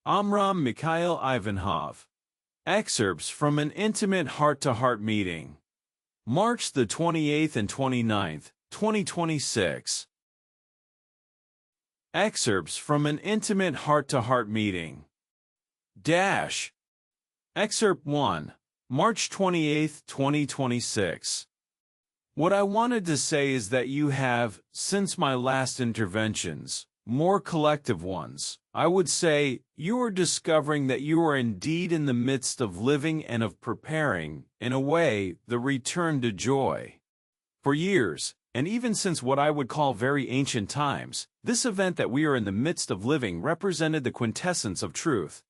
Omraam Mikhaël Aïvanhov. Excerpts from an intimate heart-to-heart meeting. March the 28th and 29th, 2026. Excerpts from an intimate heart-to-heart meeting. Excerpt 1, March 28th, 2026. What I wanted to say is that you have, since my last interventions, more collective ones. I would say, you are discovering that you are indeed in the midst of living and of preparing, in a way, the return to joy. For years, and even since what I would call very ancient times, this event that we are in the midst of living represented the quintessence of truth.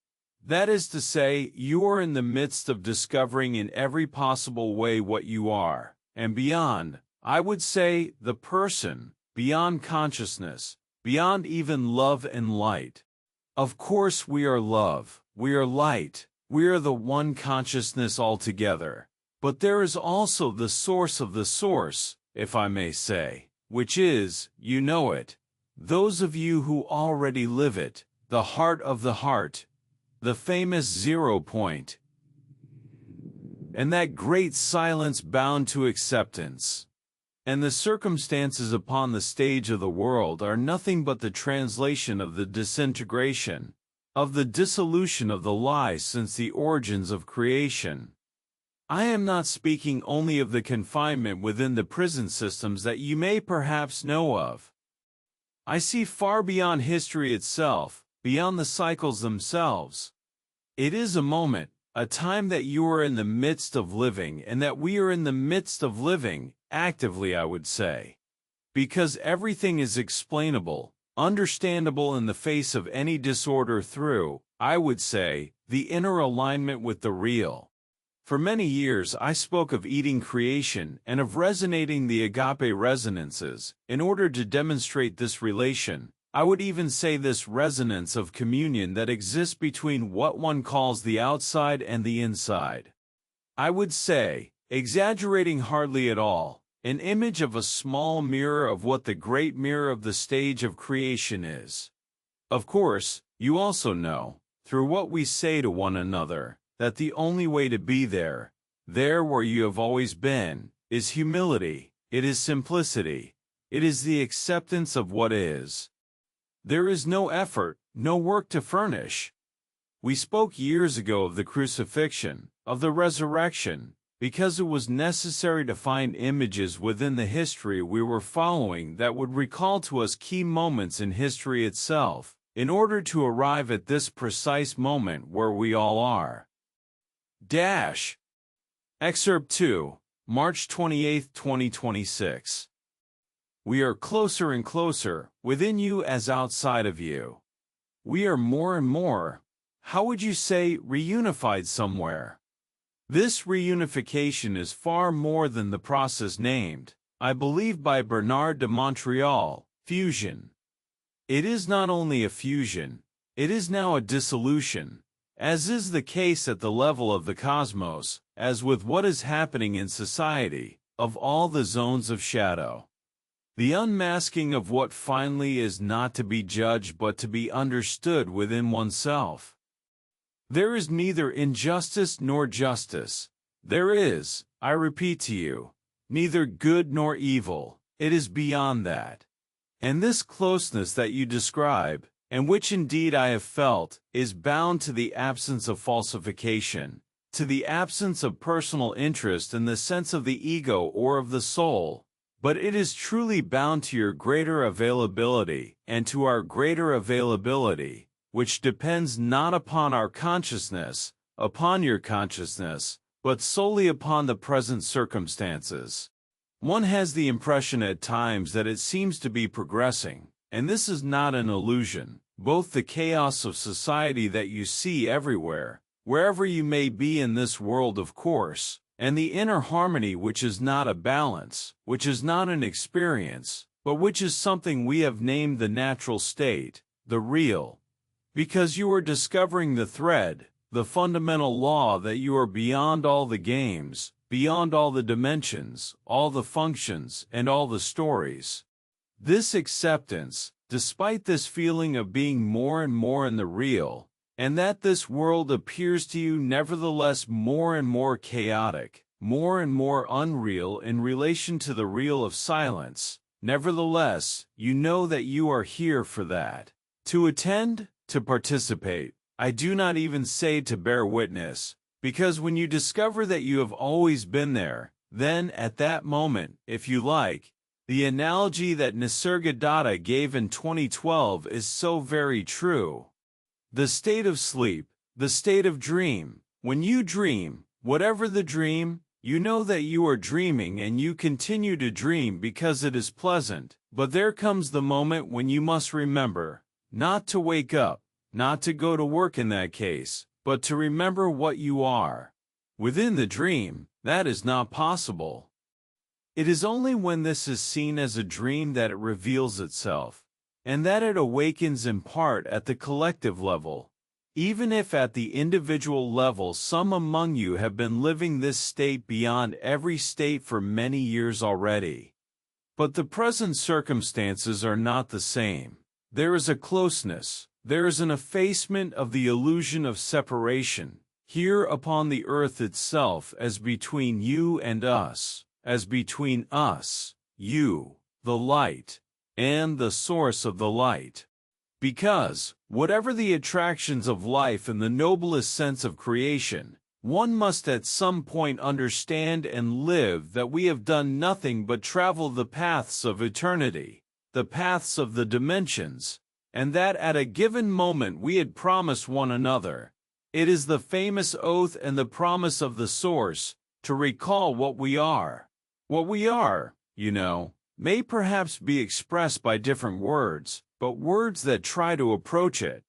That is to say, you are in the midst of discovering in every possible way what you are, and beyond, I would say, the person, beyond consciousness, beyond even love and light. Of course we are love, we are light, we are the one consciousness altogether. But there is also the source of the source, if I may say, which is, you know it, those of you who already live it, the heart of the heart, the famous 0 point, and that great silence bound to acceptance. And the circumstances upon the stage of the world are nothing but the translation of the disintegration, of the dissolution of the lie since the origins of creation. I am not speaking only of the confinement within the prison systems that you may perhaps know of. I see far beyond history itself, beyond the cycles themselves. It is a moment, a time that you are in the midst of living and that we are in the midst of living, actively I would say. Because everything is explainable, understandable in the face of any disorder through, I would say, the inner alignment with the real. For many years I spoke of eating creation and of resonating the agape resonances. In order to demonstrate this relation, I would even say this resonance of communion that exists between what one calls the outside and the inside. I would say, exaggerating hardly at all, an image of a small mirror of what the great mirror of the stage of creation is. Of course, you also know, through what we say to one another, that the only way to be there where you have always been, is humility, it is simplicity, it is the acceptance of what is. There is no effort, no work to furnish. We spoke years ago of the crucifixion, of the resurrection, because it was necessary to find images within the history we were following that would recall to us key moments in history itself, in order to arrive at this precise moment where we all are. Excerpt 2, March 28, 2026. We are closer and closer, within you as outside of you. We are more and more, how would you say, reunified somewhere? This reunification is far more than the process named, I believe by Bernard de Montreal, fusion. It is not only a fusion, it is now a dissolution, as is the case at the level of the cosmos, as with what is happening in society, of all the zones of shadow. The unmasking of what finally is not to be judged but to be understood within oneself. There is neither injustice nor justice. There is, I repeat to you, neither good nor evil. It is beyond that. And this closeness that you describe, and which indeed I have felt, is bound to the absence of falsification, to the absence of personal interest in the sense of the ego or of the soul, but it is truly bound to your greater availability and to our greater availability, which depends not upon our consciousness, upon your consciousness, but solely upon the present circumstances. One has the impression at times that it seems to be progressing, and this is not an illusion. Both the chaos of society that you see everywhere, wherever you may be in this world of course, and the inner harmony which is not a balance, which is not an experience, but which is something we have named the natural state, the real. Because you are discovering the thread, the fundamental law that you are beyond all the games, beyond all the dimensions, all the functions, and all the stories. This acceptance, despite this feeling of being more and more in the real, and that this world appears to you nevertheless more and more chaotic, more and more unreal in relation to the real of silence, nevertheless, you know that you are here for that. To attend, to participate, I do not even say to bear witness, because when you discover that you have always been there, then at that moment, if you like, the analogy that Nisargadatta gave in 2012 is so very true. The state of sleep, the state of dream. When you dream, whatever the dream, you know that you are dreaming and you continue to dream because it is pleasant. But there comes the moment when you must remember, not to wake up, not to go to work in that case, but to remember what you are. Within the dream, that is not possible. It is only when this is seen as a dream that it reveals itself, and that it awakens in part at the collective level. Even if at the individual level some among you have been living this state beyond every state for many years already. But the present circumstances are not the same. There is a closeness, there is an effacement of the illusion of separation, here upon the earth itself as between you and us, as between us, you, the light, and the source of the light. Because, whatever the attractions of life in the noblest sense of creation, one must at some point understand and live that we have done nothing but travel the paths of eternity, the paths of the dimensions, and that at a given moment we had promised one another. It is the famous oath and the promise of the Source, to recall what we are. What we are, you know, may perhaps be expressed by different words, but words that try to approach it.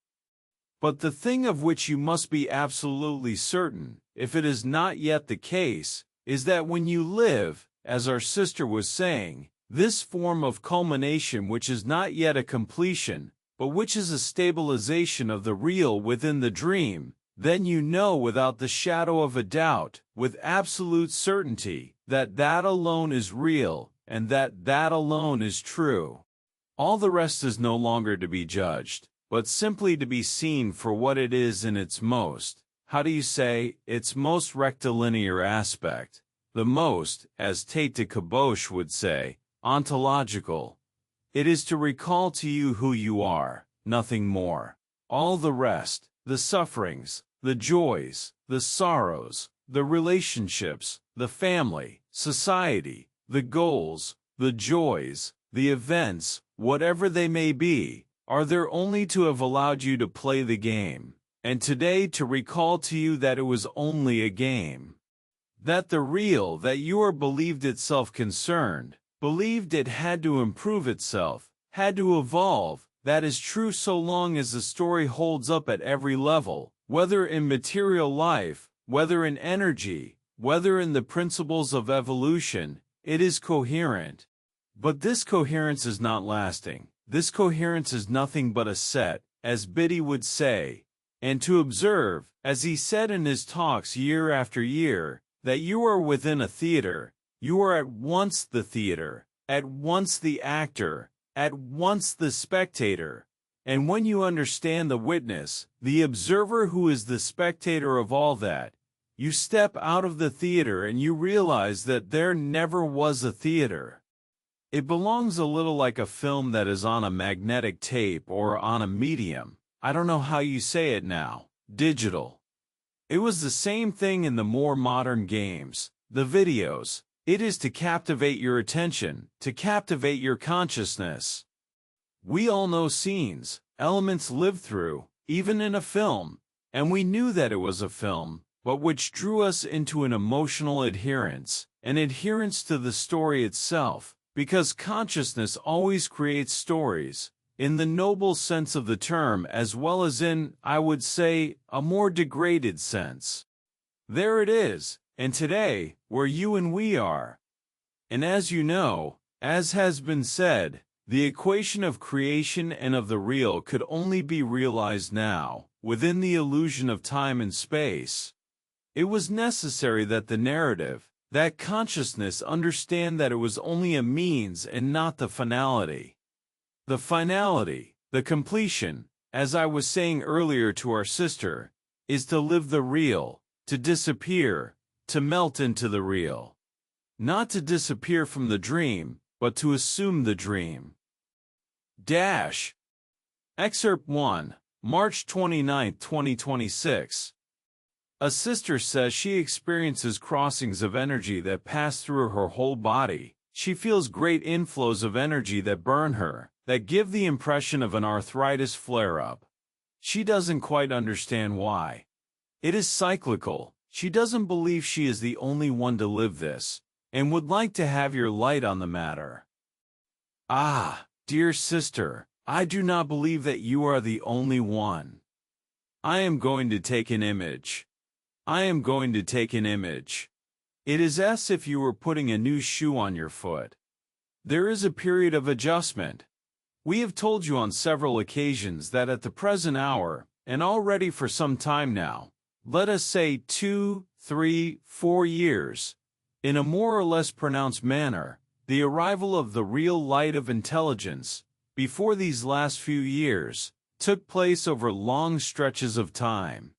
But the thing of which you must be absolutely certain, if it is not yet the case, is that when you live, as our sister was saying, this form of culmination which is not yet a completion, but which is a stabilization of the real within the dream, then you know without the shadow of a doubt, with absolute certainty, that that alone is real, and that that alone is true. All the rest is no longer to be judged, but simply to be seen for what it is in its most, how do you say, its most rectilinear aspect, the most, as Tate de Caboche would say, ontological. It is to recall to you who you are, nothing more. All the rest, the sufferings, the joys, the sorrows, the relationships, the family, society, the goals, the joys, the events, whatever they may be, are there only to have allowed you to play the game, and today to recall to you that it was only a game. That the real that you are believed itself concerned, believed it had to improve itself, had to evolve, that is true so long as the story holds up at every level, whether in material life, whether in energy, whether in the principles of evolution, it is coherent. But this coherence is not lasting. This coherence is nothing but a set, as Biddy would say, and to observe, as he said in his talks year after year, that you are within a theater, you are at once the theater, at once the actor, at once the spectator, and when you understand the witness, the observer who is the spectator of all that, you step out of the theater and you realize that there never was a theater. It belongs a little like a film that is on a magnetic tape or on a medium, I don't know how you say it now, digital. It was the same thing in the more modern games, the videos. It is to captivate your attention, to captivate your consciousness. We all know scenes, elements lived through, even in a film, and we knew that it was a film, but which drew us into an emotional adherence, an adherence to the story itself, because consciousness always creates stories, in the noble sense of the term as well as in, I would say, a more degraded sense. There it is, and today, where you and we are. And as you know, as has been said, the equation of creation and of the real could only be realized now, within the illusion of time and space. It was necessary that the narrative, that consciousness understand that it was only a means and not the finality. The finality, the completion, as I was saying earlier to our sister, is to live the real, to disappear, to melt into the real. Not to disappear from the dream, but to assume the dream. Excerpt 1, March 29, 2026. A sister says she experiences crossings of energy that pass through her whole body. She feels great inflows of energy that burn her, that give the impression of an arthritis flare-up. She doesn't quite understand why. It is cyclical. She doesn't believe she is the only one to live this, and would like to have your light on the matter. Ah, dear sister, I do not believe that you are the only one. I am going to take an image. I am going to take an image. It is as if you were putting a new shoe on your foot. There is a period of adjustment. We have told you on several occasions that at the present hour, and already for some time now, let us say 2, 3, 4 years, in a more or less pronounced manner, the arrival of the real light of intelligence, before these last few years, took place over long stretches of time.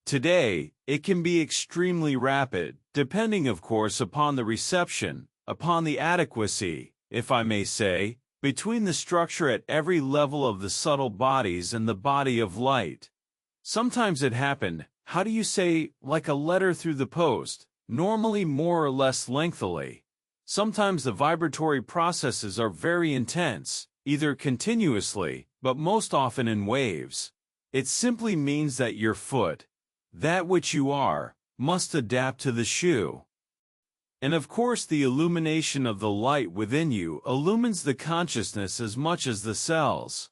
Today, it can be extremely rapid, depending of course upon the reception, upon the adequacy, if I may say, between the structure at every level of the subtle bodies and the body of light. Sometimes it happened, how do you say, like a letter through the post, normally more or less lengthily. Sometimes the vibratory processes are very intense, either continuously, but most often in waves. It simply means that your foot, that which you are, must adapt to the shoe. And of course the illumination of the light within you illumines the consciousness as much as the cells.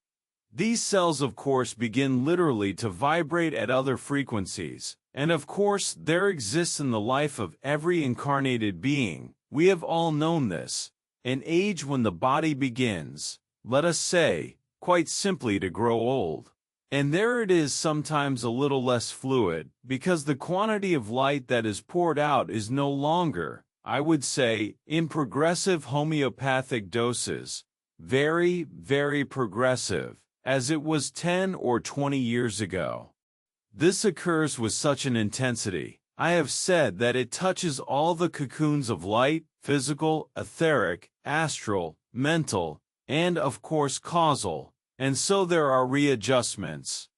These cells of course begin literally to vibrate at other frequencies, and of course there exists in the life of every incarnated being, we have all known this, an age when the body begins, let us say, quite simply to grow old. And there it is sometimes a little less fluid, because the quantity of light that is poured out is no longer, I would say, in progressive homeopathic doses, very, very progressive, as it was 10 or 20 years ago. This occurs with such an intensity, I have said that it touches all the cocoons of light, physical, etheric, astral, mental, and of course causal. And so there are readjustments.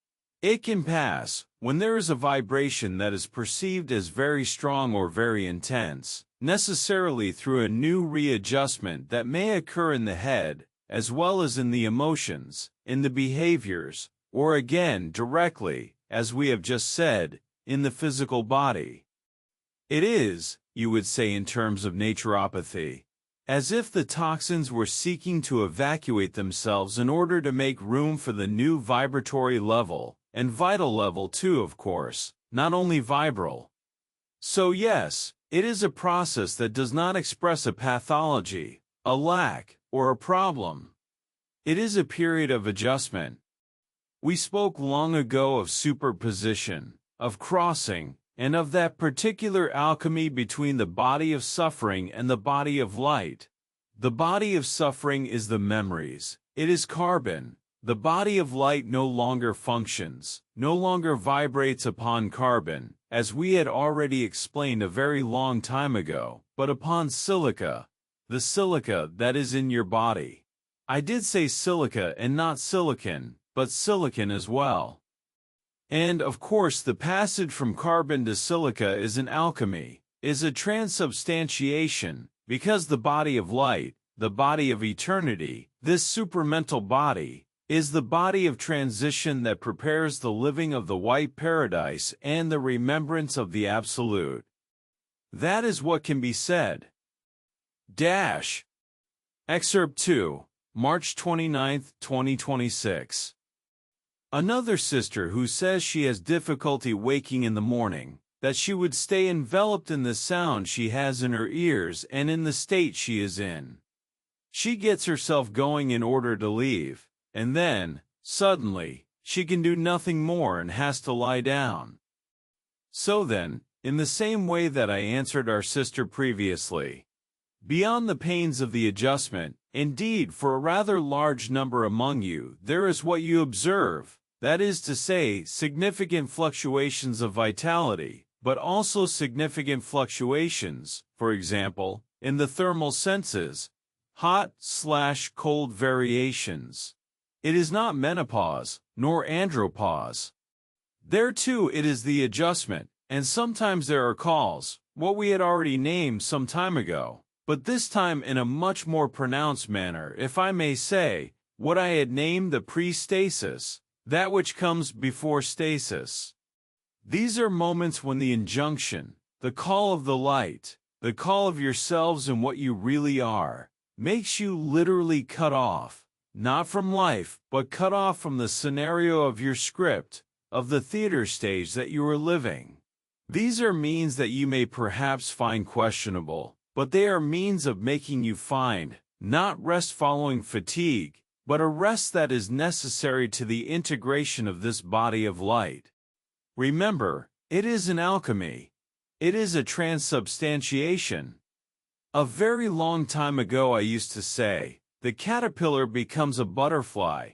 It can pass, when there is a vibration that is perceived as very strong or very intense, necessarily through a new readjustment that may occur in the head, as well as in the emotions, in the behaviors, or again directly, as we have just said, in the physical body. It is, you would say in terms of naturopathy, as if the toxins were seeking to evacuate themselves in order to make room for the new vibratory level, and vital level too, of course, not only vibral. So yes, it is a process that does not express a pathology, a lack, or a problem. It is a period of adjustment. We spoke long ago of superposition, of crossing, and of that particular alchemy between the body of suffering and the body of light. The body of suffering is the memories, it is carbon. The body of light no longer functions, no longer vibrates upon carbon, as we had already explained a very long time ago, but upon silica, the silica that is in your body. I did say silica and not silicon, but silicon as well. And, of course, the passage from carbon to silica is an alchemy, is a transubstantiation, because the body of light, the body of eternity, this supramental body, is the body of transition that prepares the living of the white paradise and the remembrance of the Absolute. That is what can be said. Excerpt 2, March 29, 2026. Another sister who says she has difficulty waking in the morning, that she would stay enveloped in the sound she has in her ears and in the state she is in. She gets herself going in order to leave, and then, suddenly, she can do nothing more and has to lie down. So then, in the same way that I answered our sister previously, beyond the pains of the adjustment, indeed for a rather large number among you there is what you observe, that is to say, significant fluctuations of vitality, but also significant fluctuations, for example, in the thermal senses, hot/cold variations. It is not menopause, nor andropause. There too it is the adjustment, and sometimes there are calls, what we had already named some time ago, but this time in a much more pronounced manner, if I may say, what I had named the pre-stasis, that which comes before stasis. These are moments when the injunction, the call of the light, the call of yourselves and what you really are, makes you literally cut off, not from life, but cut off from the scenario of your script, of the theater stage that you are living. These are means that you may perhaps find questionable, but they are means of making you find, not rest following fatigue, but a rest that is necessary to the integration of this body of light. Remember, it is an alchemy. It is a transubstantiation. A very long time ago I used to say, the caterpillar becomes a butterfly.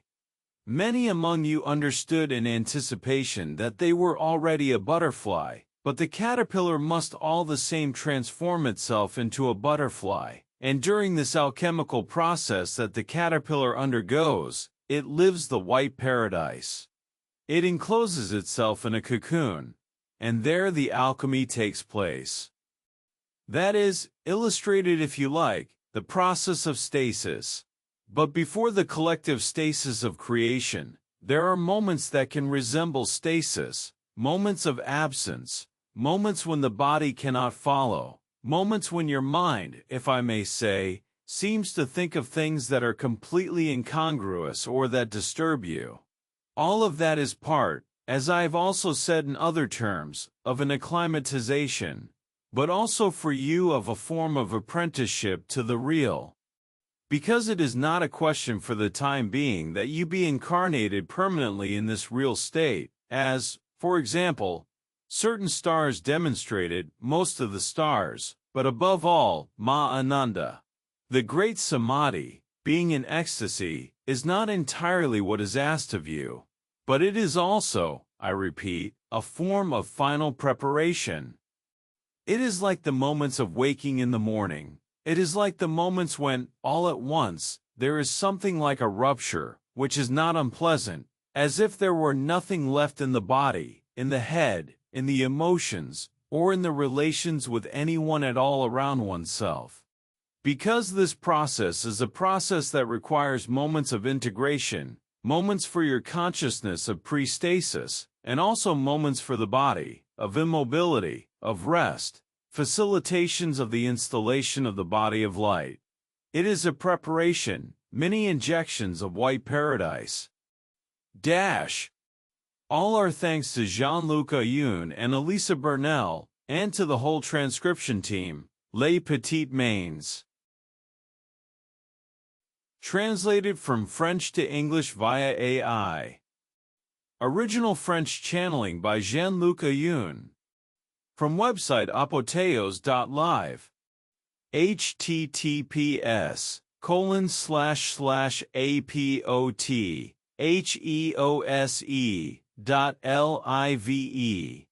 Many among you understood in anticipation that they were already a butterfly, but the caterpillar must all the same transform itself into a butterfly, and during this alchemical process that the caterpillar undergoes, it lives the white paradise. It encloses itself in a cocoon, and there the alchemy takes place. That is, illustrated if you like, the process of stasis. But before the collective stasis of creation, there are moments that can resemble stasis, moments of absence, moments when the body cannot follow, moments when your mind, if I may say, seems to think of things that are completely incongruous or that disturb you. All of that is part, as I have also said in other terms, of an acclimatization, but also for you of a form of apprenticeship to the real. Because it is not a question for the time being that you be incarnated permanently in this real state, as, for example, certain stars demonstrated, most of the stars, but above all, Ma-Ananda. The great samadhi, being in ecstasy, is not entirely what is asked of you, but it is also, I repeat, a form of final preparation. It is like the moments of waking in the morning. It is like the moments when, all at once, there is something like a rupture, which is not unpleasant, as if there were nothing left in the body, in the head, in the emotions, or in the relations with anyone at all around oneself. Because this process is a process that requires moments of integration, moments for your consciousness of pre-stasis, and also moments for the body, of immobility, of rest, facilitations of the installation of the body of light. It is a preparation, many injections of white paradise. All our thanks to Jean-Luc Ayoun and Elisa Bernal, and to the whole transcription team, Les Petites Mains. Translated from French to English via AI. Original French channeling by Jean-Luc Ayoun. From website apoteos.live. https://apotHeose.live